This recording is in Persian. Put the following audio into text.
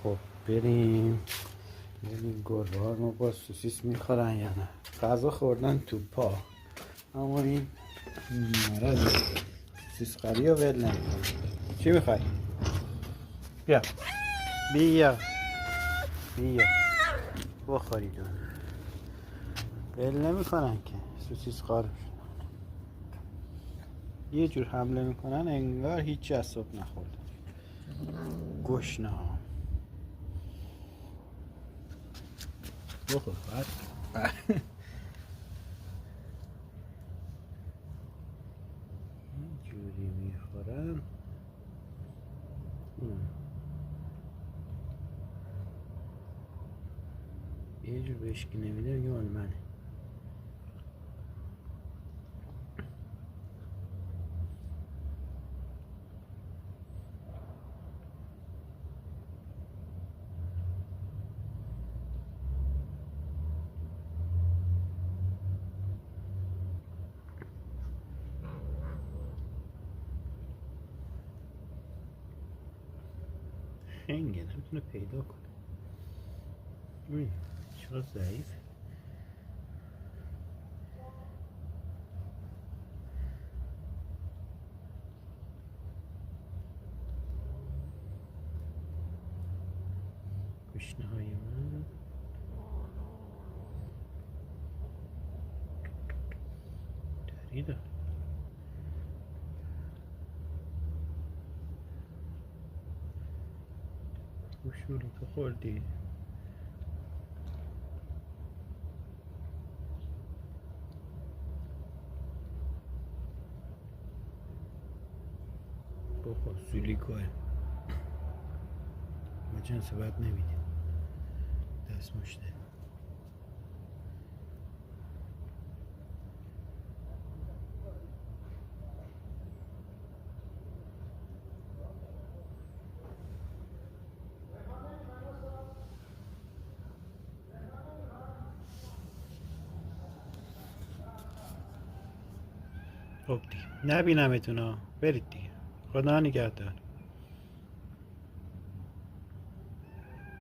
خب بریم گربه ها ما با سوسیس میخورن یا نه. غذا خوردن تو پا، اما این مرض سوسیس قری رو ول نمیکنه. چی میخوای؟ بیا بیا بیا بخوری دون. ول نمیکنن که سوسیس قار. یه جور حمله میکنن انگار هیچی از صبح نخورد. گشنه ها بخور بعد اینجوری میخورن. یه جور بهشکی نمیده میگه مال منه. خنگه نمیتونه پیدا کنه. چرا ضعیف. گشنه های من دریدن. گوشورو تو خوردی. بخور سولیکوه ما جنس بد نمیدیم. دست مشته خب دیگه نبینمتون ها. برید دیگه. خدا نگهدار.